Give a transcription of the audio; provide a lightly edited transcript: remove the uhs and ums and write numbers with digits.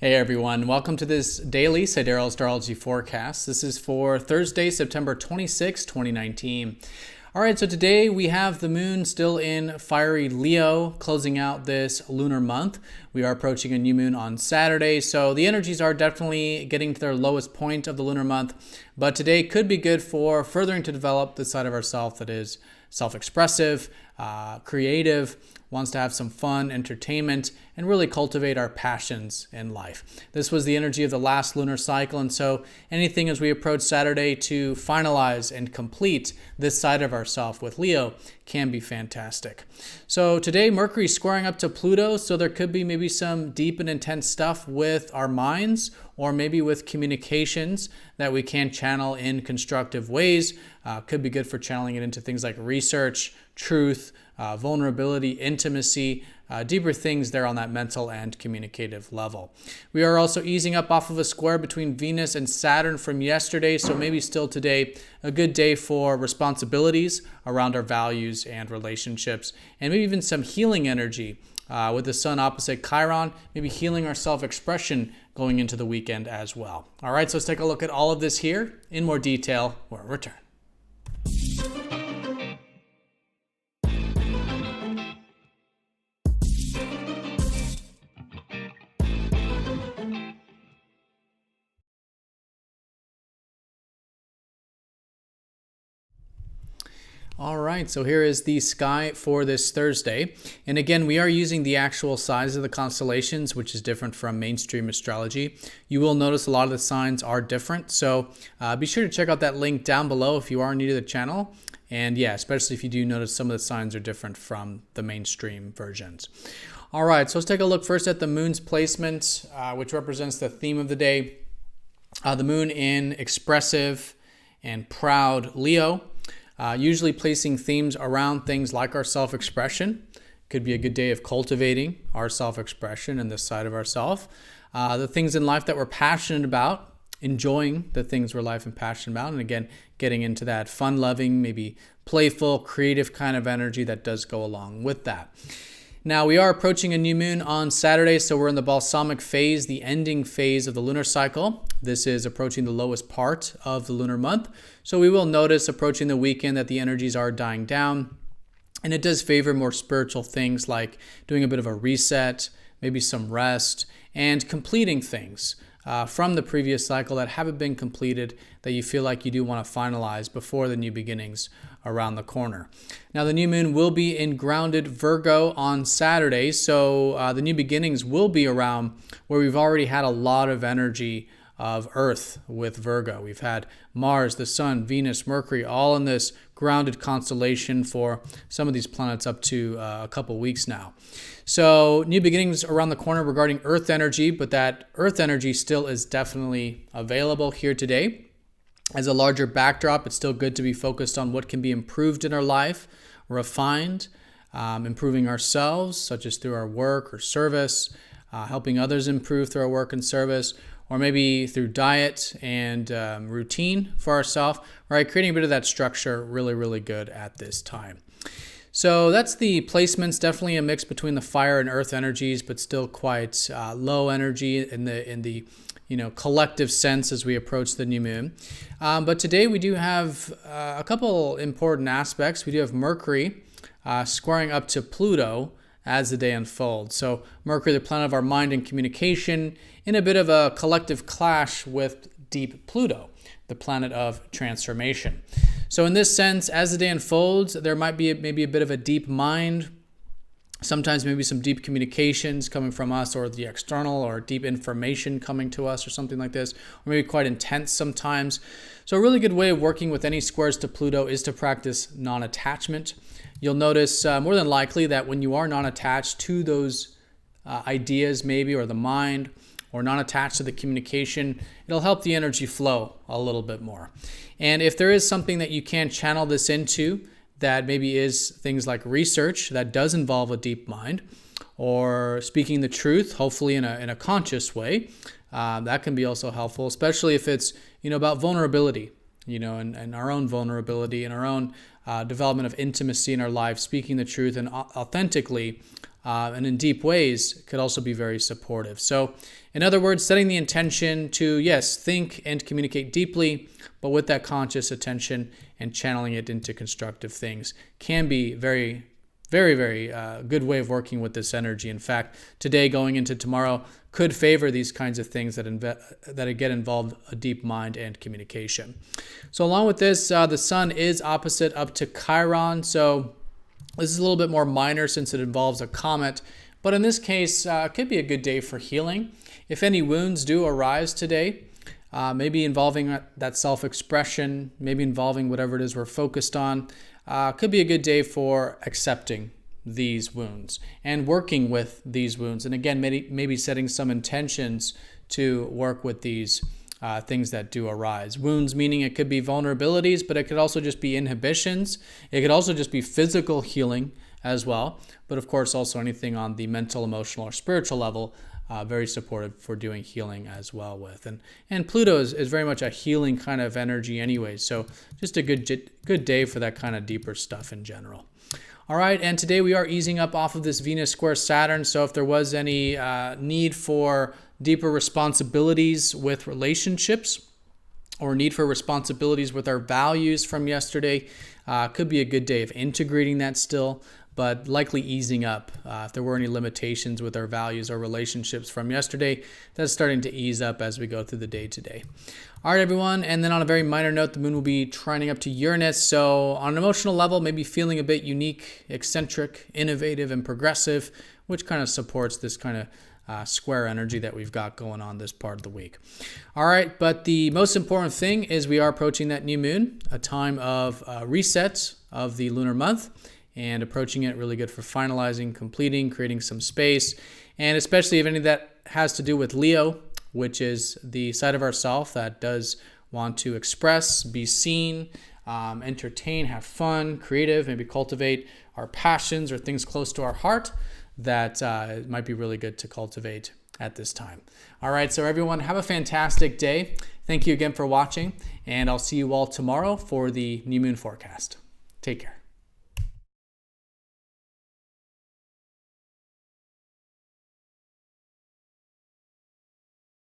Hey everyone, welcome to this daily Sidereal Astrology forecast. This is for Thursday, September 26, 2019. All right, so today we have the moon still in fiery Leo, closing out this lunar month. We are approaching a new moon on Saturday, so the energies are definitely getting to their lowest point of the lunar month. But today could be good for furthering to develop the side of ourself that is self-expressive, creative, wants to have some fun, entertainment, and really cultivate our passions in life. This was the energy of the last lunar cycle, and so anything as we approach Saturday to finalize and complete this side of ourself with Leo can be fantastic. So today Mercury is squaring up to Pluto, so there could be maybe some deep and intense stuff with our minds or maybe with communications that we can channel in constructive ways. Could be good for channeling it into things like research, truth, vulnerability, intimacy, deeper things there on that mental and communicative level. We are also easing up off of a square between Venus and Saturn from yesterday, so maybe still today a good day for responsibilities around our values and relationships, and maybe even some healing energy with the sun opposite Chiron, maybe healing our self-expression going into the weekend as well. All right, so let's take a look at all of this here in more detail when we return. All right, so here is the sky for this Thursday. And again, we are using the actual size of the constellations, which is different from mainstream astrology. You will notice a lot of the signs are different. So be sure to check out that link down below if you are new to the channel. And yeah, especially if you do notice some of the signs are different from the mainstream versions. All right, so let's take a look first at the moon's placement, which represents the theme of the day. The moon in expressive and proud Leo. Usually placing themes around things like our self-expression. Could be a good day of cultivating our self-expression and this side of ourself. The things in life that we're passionate about, enjoying the things we're life and passionate about, and again, getting into that fun-loving, maybe playful, creative kind of energy that does go along with that. Now, we are approaching a new moon on Saturday, so we're in the balsamic phase, the ending phase of the lunar cycle. This is approaching the lowest part of the lunar month. So we will notice approaching the weekend that the energies are dying down. And it does favor more spiritual things like doing a bit of a reset, maybe some rest, and completing things from the previous cycle that haven't been completed that you feel like you do want to finalize before the new beginnings around the corner. Now, the new moon will be in grounded Virgo on Saturday, so the new beginnings will be around where we've already had a lot of energy of Earth with Virgo. We've had Mars, the Sun, Venus, Mercury, all in this grounded constellation for some of these planets up to a couple weeks now. So new beginnings around the corner regarding Earth energy, but that Earth energy still is definitely available here today. As a larger backdrop, it's still good to be focused on what can be improved in our life, refined, improving ourselves, such as through our work or service, helping others improve through our work and service, or maybe through diet and routine for ourselves, right? Creating a bit of that structure, really, really good at this time. So that's the placements, definitely a mix between the fire and earth energies, but still quite low energy in the collective sense as we approach the new moon. But today we do have a couple important aspects. We do have Mercury squaring up to Pluto as the day unfolds. So Mercury, the planet of our mind and communication, in a bit of a collective clash with deep Pluto, the planet of transformation. So in this sense, as the day unfolds, there might be maybe a bit of a deep mind, sometimes maybe some deep communications coming from us or the external, or deep information coming to us or something like this, or maybe quite intense sometimes. So a really good way of working with any squares to Pluto is to practice non-attachment. You'll notice more than likely that when you are non-attached to those ideas maybe, or the mind, or non-attached to the communication, it'll help the energy flow a little bit more. And if there is something that you can channel this into, that maybe is things like research that does involve a deep mind, or speaking the truth, hopefully in a conscious way, that can be also helpful, especially if it's about vulnerability, and our own vulnerability and our own development of intimacy in our life, speaking the truth and authentically and in deep ways could also be very supportive. So in other words, setting the intention to, yes, think and communicate deeply, but with that conscious attention and channeling it into constructive things can be very good way of working with this energy. In fact, today going into tomorrow could favor these kinds of things that get involved a deep mind and communication. So along with this, the sun is opposite up to Chiron. So this is a little bit more minor since it involves a comet, but in this case, it could be a good day for healing. If any wounds do arise today, maybe involving that self-expression, maybe involving whatever it is we're focused on, could be a good day for accepting these wounds and working with these wounds. And again, maybe setting some intentions to work with these things that do arise. Wounds meaning it could be vulnerabilities, but it could also just be inhibitions. It could also just be physical healing as well. But of course, also anything on the mental, emotional, or spiritual level, very supportive for doing healing as well with. And Pluto is very much a healing kind of energy anyway. So just a good day for that kind of deeper stuff in general. All right, and today we are easing up off of this Venus square Saturn. So if there was any need for deeper responsibilities with relationships or need for responsibilities with our values from yesterday, could be a good day of integrating that still, but likely easing up. If there were any limitations with our values or relationships from yesterday, that's starting to ease up as we go through the day today. All right, everyone. And then on a very minor note, the moon will be trining up to Uranus. So on an emotional level, maybe feeling a bit unique, eccentric, innovative, and progressive, which kind of supports this kind of square energy that we've got going on this part of the week. All right, but the most important thing is we are approaching that new moon, a time of reset of the lunar month, and approaching it really good for finalizing, completing, creating some space, and especially if any of that has to do with Leo, which is the side of ourself that does want to express, be seen, entertain, have fun, creative, maybe cultivate our passions or things close to our heart, that it might be really good to cultivate at this time. All right, so everyone, have a fantastic day. Thank you again for watching, and I'll see you all tomorrow for the new moon forecast. Take care.